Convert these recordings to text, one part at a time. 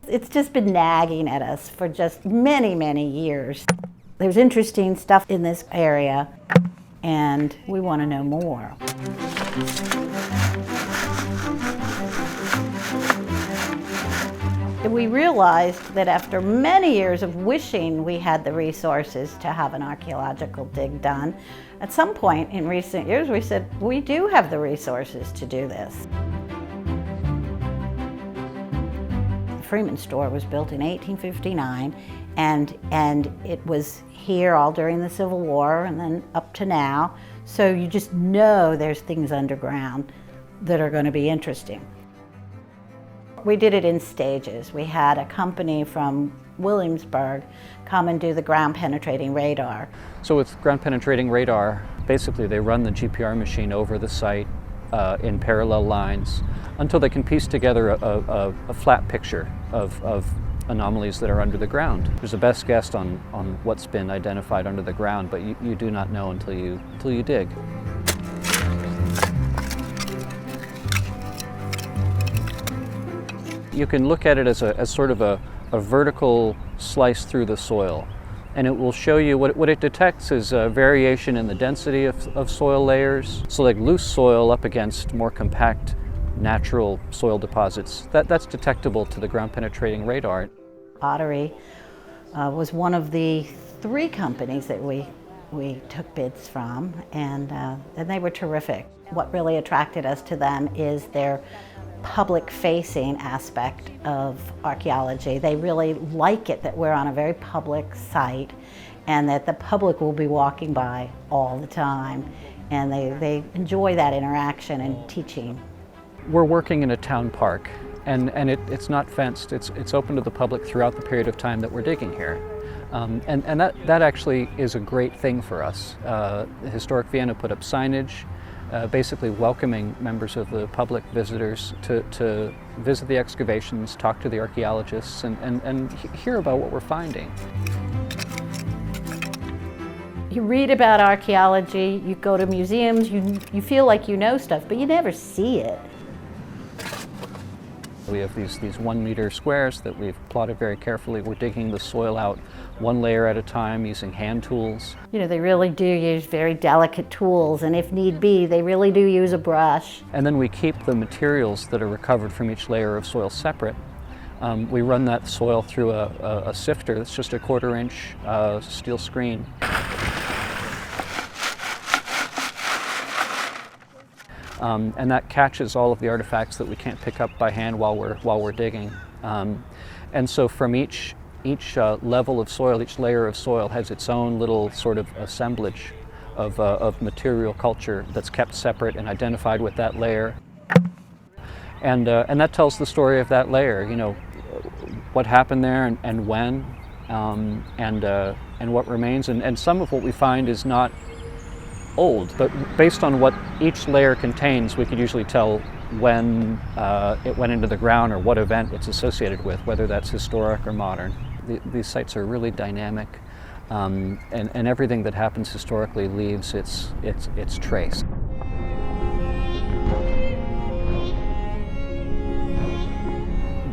It's just been nagging at us for just many, many years. There's interesting stuff in this area, and we want to know more. We realized that after many years of wishing we had the resources to have an archaeological dig done, at some point in recent years we said, we do have the resources to do this. The Freeman Store was built in 1859, and it was here all during the Civil War and then up to now. So you just know there's things underground that are going to be interesting. We did it in stages. We had a company from Williamsburg come and do the ground penetrating radar. So with ground penetrating radar, basically they run the GPR machine over the site in parallel lines until they can piece together a flat picture of anomalies that are under the ground. There's a best guess on what's been identified under the ground, but you do not know until you dig. You can look at it as sort of a vertical slice through the soil, and it will show you what it detects is a variation in the density of soil layers. So like loose soil up against more compact natural soil deposits, that's detectable to the ground penetrating radar. Ottery was one of the 3 companies that we took bids from, and they were terrific. What really attracted us to them is their public-facing aspect of archaeology. They really like it that we're on a very public site and that the public will be walking by all the time, and they enjoy that interaction and teaching. We're working in a town park, and it's not fenced. It's open to the public throughout the period of time that we're digging here. And that actually is a great thing for us. Historic Vienna put up signage basically welcoming members of the public, visitors, to visit the excavations, talk to the archaeologists, and hear about what we're finding. You read about archaeology, you go to museums, you feel like you know stuff, but you never see it. We have these 1 meter squares that we've plotted very carefully. We're digging the soil out 1 layer at a time using hand tools. You know, they really do use very delicate tools, and if need be, they really do use a brush. And then we keep the materials that are recovered from each layer of soil separate. We run that soil through a sifter that's just a 1/4 inch steel screen. And that catches all of the artifacts that we can't pick up by hand while we're digging. And so from each level of soil, each layer of soil has its own little sort of assemblage of material culture that's kept separate and identified with that layer. And that tells the story of that layer. You know, what happened there and when, and what remains. And some of what we find is not old, but based on what each layer contains, we could usually tell when it went into the ground or what event it's associated with, whether that's historic or modern. These sites are really dynamic, and everything that happens historically leaves its trace.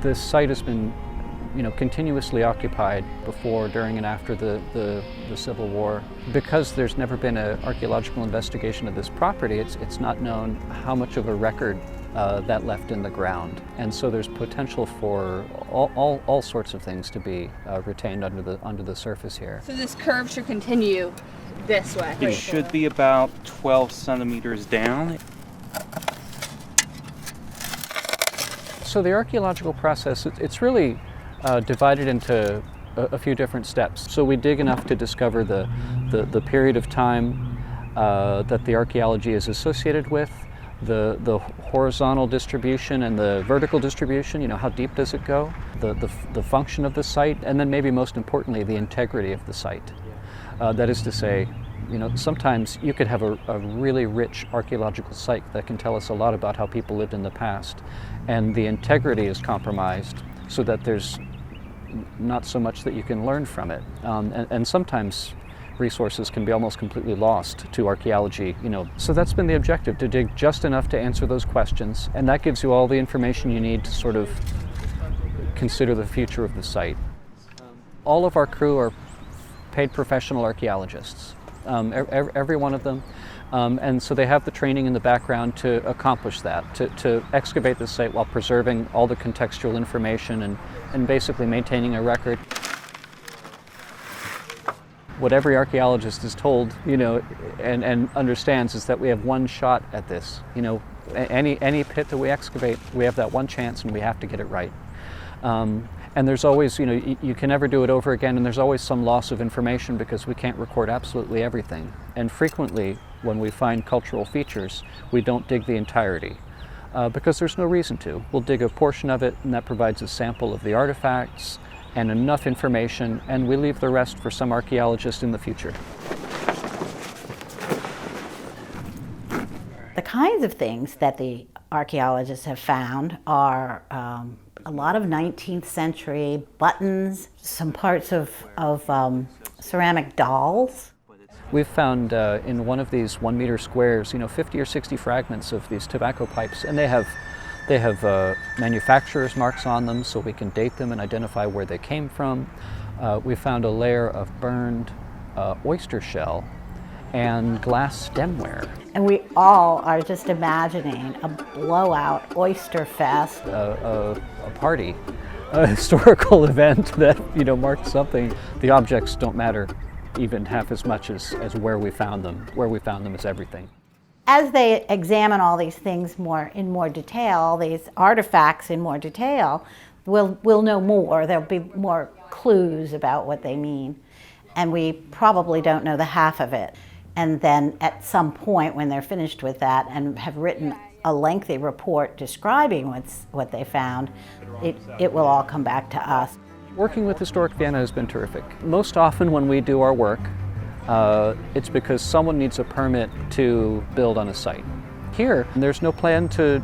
This site has been, continuously occupied before, during, and after the Civil War. Because there's never been an archaeological investigation of this property, it's not known how much of a record that left in the ground. And so there's potential for all sorts of things to be retained under the surface here. So this curve should continue this way? It should be about 12 centimeters down. So the archaeological process, it's really divided into a few different steps. So we dig enough to discover the period of time that the archaeology is associated with, the horizontal distribution and the vertical distribution, how deep does it go, the function of the site, and then maybe most importantly, the integrity of the site. That is to say, sometimes you could have a really rich archaeological site that can tell us a lot about how people lived in the past, and the integrity is compromised so that there's not so much that you can learn from it. And sometimes resources can be almost completely lost to archaeology, So that's been the objective, to dig just enough to answer those questions, and that gives you all the information you need to sort of consider the future of the site. All of our crew are paid professional archaeologists, every one of them. And so they have the training in the background to accomplish that, to excavate the site while preserving all the contextual information and basically maintaining a record. What every archaeologist is told, and understands is that we have one shot at this. Any pit that we excavate, we have that one chance and we have to get it right. And there's always, you can never do it over again, and there's always some loss of information because we can't record absolutely everything. And frequently, when we find cultural features, we don't dig the entirety because there's no reason to. We'll dig a portion of it, and that provides a sample of the artifacts and enough information, and we leave the rest for some archaeologist in the future. The kinds of things that the archaeologists have found are a lot of 19th century buttons, some parts of ceramic dolls. We've found in one of these 1 meter squares, 50 or 60 fragments of these tobacco pipes, and they have manufacturer's marks on them so we can date them and identify where they came from. We found a layer of burned oyster shell and glass stemware. And we all are just imagining a blowout oyster fest. A party, a historical event that marked something. The objects don't matter even half as much as where we found them. Where we found them is everything. As they examine all these things in more detail, these artifacts in more detail, we'll know more. There'll be more clues about what they mean. And we probably don't know the half of it. And then at some point when they're finished with that and have written a lengthy report describing what they found, it will all come back to us. Working with Historic Vienna has been terrific. Most often when we do our work, it's because someone needs a permit to build on a site. Here, there's no plan to,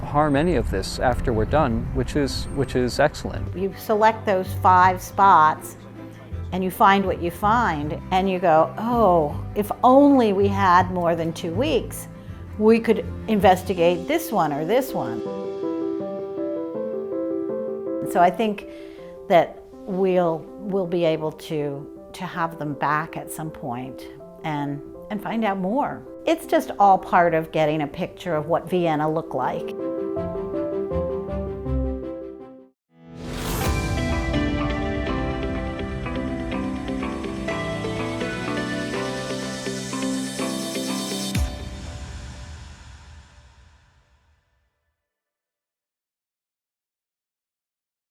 harm any of this after we're done, which is excellent. You select those 5 spots and you find what you find, and you go, oh, if only we had more than 2 weeks, we could investigate this one or this one. So I think that we'll be able to have them back at some point and find out more. It's just all part of getting a picture of what Vienna looked like.